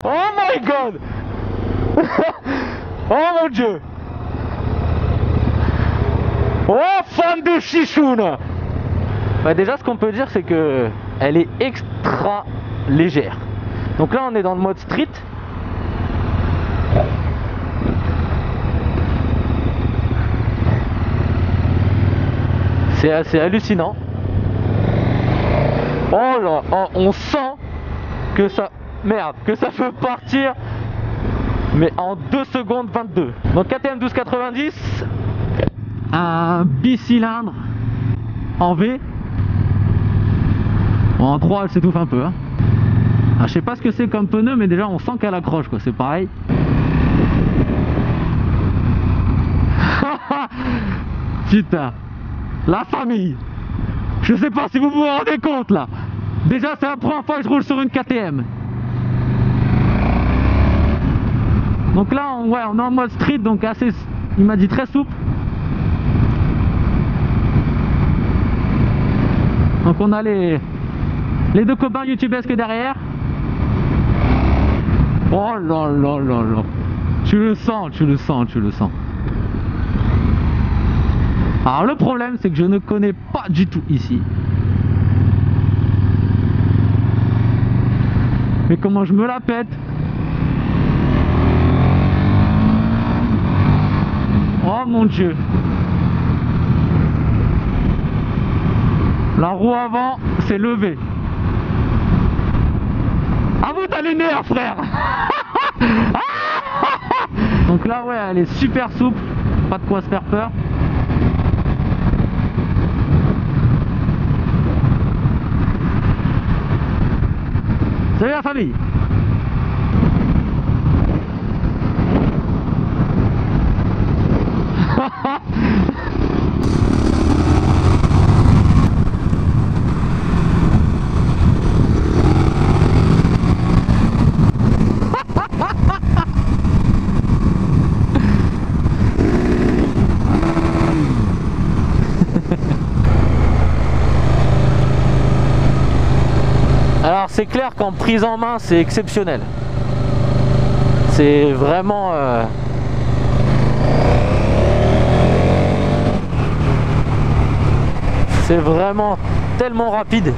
Oh my god. Oh mon dieu. Oh, fan de chichoune. Bah déjà ce qu'on peut dire c'est que elle est extra légère. Donc là on est dans le mode street. C'est assez hallucinant. Oh là, oh, on sent que ça... Merde, que ça peut partir, mais en 2 secondes 22. Donc KTM 1290, un bicylindre en V. Bon, en 3 elle s'étouffe un peu. Hein. Ah, je sais pas ce que c'est comme pneu, mais déjà on sent qu'elle accroche, quoi. C'est pareil. Putain, la famille. Je sais pas si vous vous rendez compte là. Déjà c'est la première fois que je roule sur une KTM. Donc là on est en mode street, donc assez, il m'a dit très souple. Donc on a les deux copains youtubesques derrière. Oh là là là là. Tu le sens, tu le sens, tu le sens. Alors le problème c'est que je ne connais pas du tout ici. Mais comment je me la pète. Oh mon dieu. La roue avant c'est levé. À vous t'as les nerfs frère. Donc là ouais elle est super souple. Pas de quoi se faire peur. Salut la famille. Alors c'est clair qu'en prise en main c'est exceptionnel. C'est vraiment... C'est vraiment tellement rapide.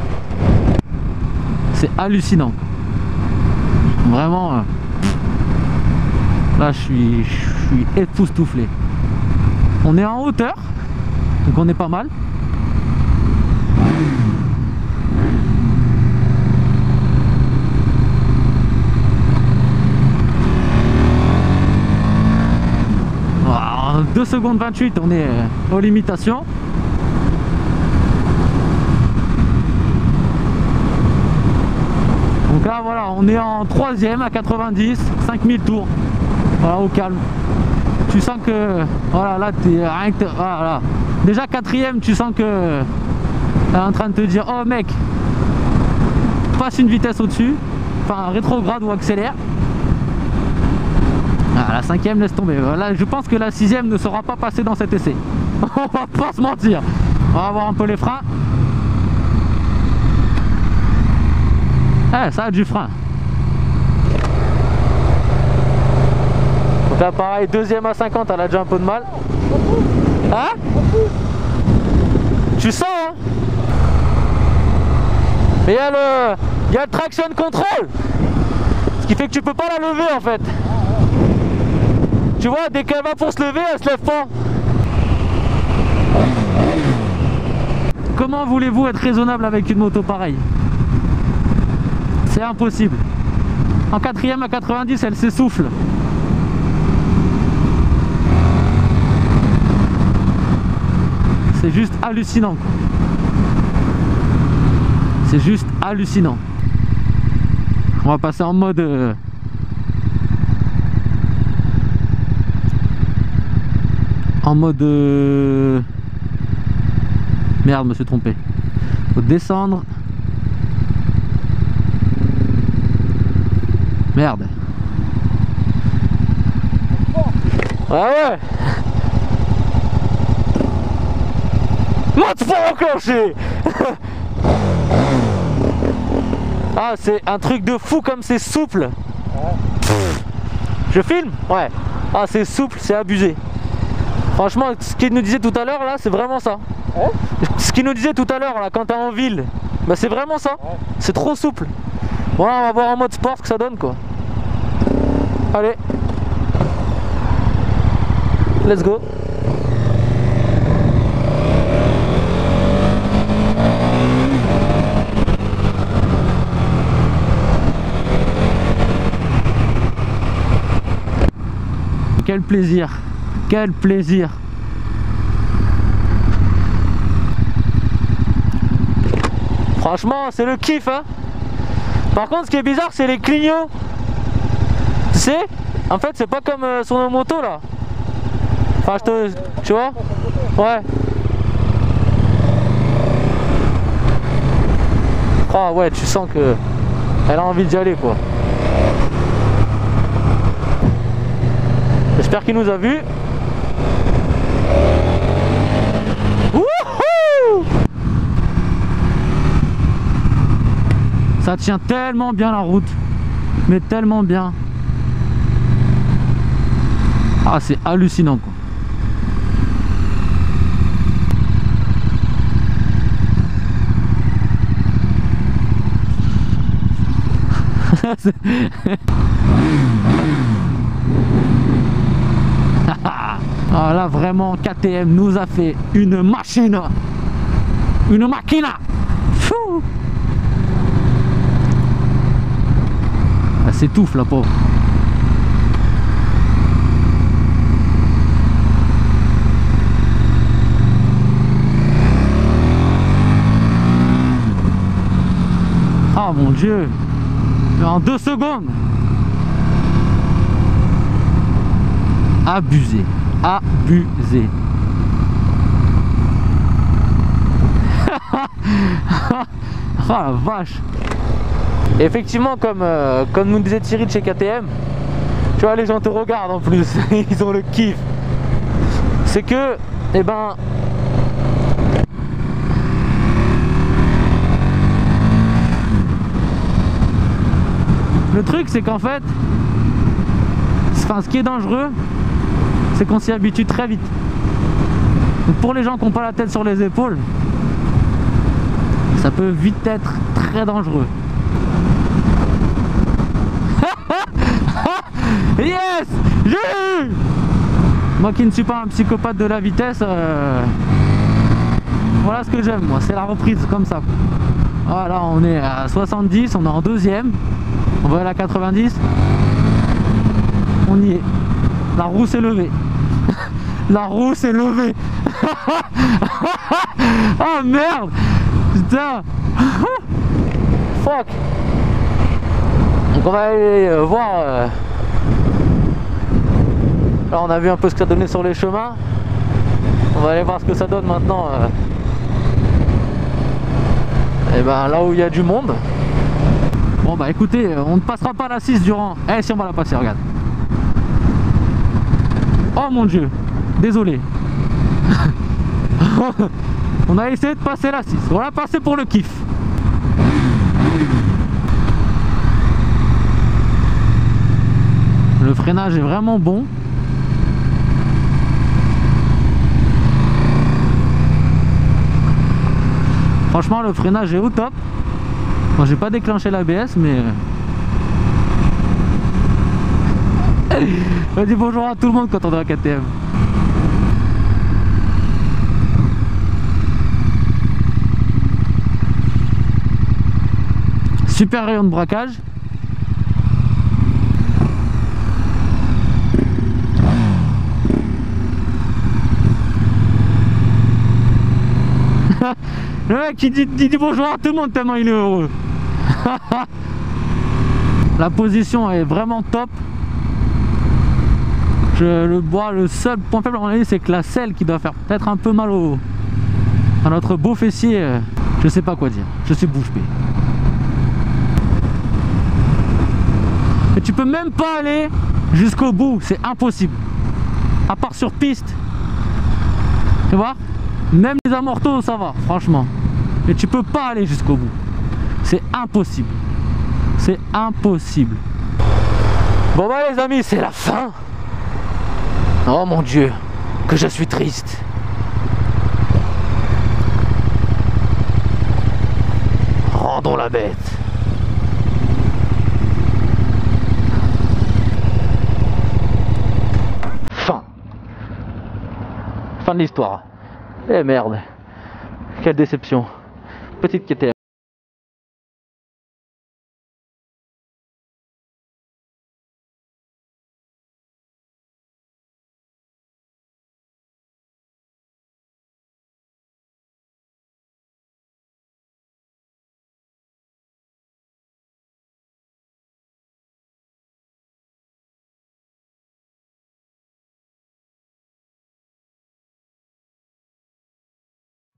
C'est hallucinant. Vraiment... Là je suis époustouflé. On est en hauteur, donc on est pas mal. En 2 secondes 28 on est aux limitations. Donc là voilà on est en 3ème à 90, 5000 tours. Voilà au calme. Tu sens que voilà là t'es rien que voilà. Déjà 4ème tu sens que elle est en train de te dire oh mec passe une vitesse au dessus, enfin rétrograde ou accélère. Ah, la 5ème laisse tomber. Là, je pense que la 6ème ne sera pas passée dans cet essai. On va pas se mentir. On va voir un peu les freins. Eh, ça a du frein. Donc là, pareil, 2ème à 50, elle a déjà un peu de mal. Hein? Tu sens, hein? Mais il y a le traction control. Ce qui fait que tu peux pas la lever en fait. Tu vois, dès qu'elle va pour se lever, elle se lève pas. Comment voulez-vous être raisonnable avec une moto pareille? C'est impossible. En 4ème à 90, elle s'essouffle. C'est juste hallucinant. C'est juste hallucinant. On va passer en mode... En mode... Merde, je me suis trompé. Faut descendre. Merde. Ah ouais. Mode fort enclenché. Ah c'est un truc de fou comme c'est souple. Je filme? Ouais. Ah, c'est souple, c'est abusé. Franchement, ce qu'il nous disait tout à l'heure là, c'est vraiment ça. Ce qu'il nous disait tout à l'heure là, quand t'es en ville, bah c'est vraiment ça. C'est trop souple. Bon, là, on va voir en mode sport ce que ça donne quoi. Allez. Let's go. Quel plaisir, quel plaisir. Franchement, c'est le kiff hein. Par contre, ce qui est bizarre, c'est les clignots. Tu sais, en fait, c'est pas comme sur nos motos là. Enfin, tu vois. Ouais. Ah ouais, tu sens que elle a envie d'y aller quoi. J'espère qu'il nous a vus. Wouhou! Ça tient tellement bien la route. Mais tellement bien. Ah, c'est hallucinant quoi. Ah là vraiment KTM nous a fait une machine. Une machina. Fou. Elle s'étouffe la pauvre. Oh mon Dieu. En 2 secondes. Abusé. Abusé. Oh la vache. Et effectivement, comme nous disait Thierry de chez KTM, tu vois, les gens te regardent en plus. Ils ont le kiff. C'est que, eh ben, le truc c'est qu'en fait, ce qui est dangereux, c'est qu'on s'y habitue très vite. Donc pour les gens qui n'ont pas la tête sur les épaules, ça peut vite être très dangereux. Yes! J'ai eu! Moi qui ne suis pas un psychopathe de la vitesse, voilà ce que j'aime moi, c'est la reprise comme ça. Voilà, on est à 70, on est en 2e. On va à la 90. On y est. La roue s'est levée. La roue s'est levée. Oh merde. Putain. Fuck. Donc on va aller voir. Là on a vu un peu ce que ça donnait sur les chemins. On va aller voir ce que ça donne maintenant. Et ben là où il y a du monde. Bon bah écoutez, on ne passera pas la 6 durant... Eh si on va la passer, regarde. Oh mon Dieu. Désolé. On a essayé de passer la 6. On va la passer pour le kiff. Le freinage est vraiment bon. Franchement le freinage est au top. Moi j'ai pas déclenché l'ABS mais... On dit bonjour à tout le monde quand on est à KTM. Super rayon de braquage. Le mec il dit bonjour à tout le monde tellement il est heureux. La position est vraiment top. Le seul point faible à mon avis c'est que la selle qui doit faire peut-être un peu mal à notre beau fessier. Je sais pas quoi dire, je suis bouche bée. Et tu peux même pas aller jusqu'au bout, c'est impossible. À part sur piste. Tu vois? Même les amortos ça va, franchement. Mais tu peux pas aller jusqu'au bout. C'est impossible. C'est impossible. Bon bah les amis, c'est la fin. Oh mon Dieu, que je suis triste. Rendons la bête. Fin. Fin de l'histoire. Eh merde. Quelle déception. Petite KTM.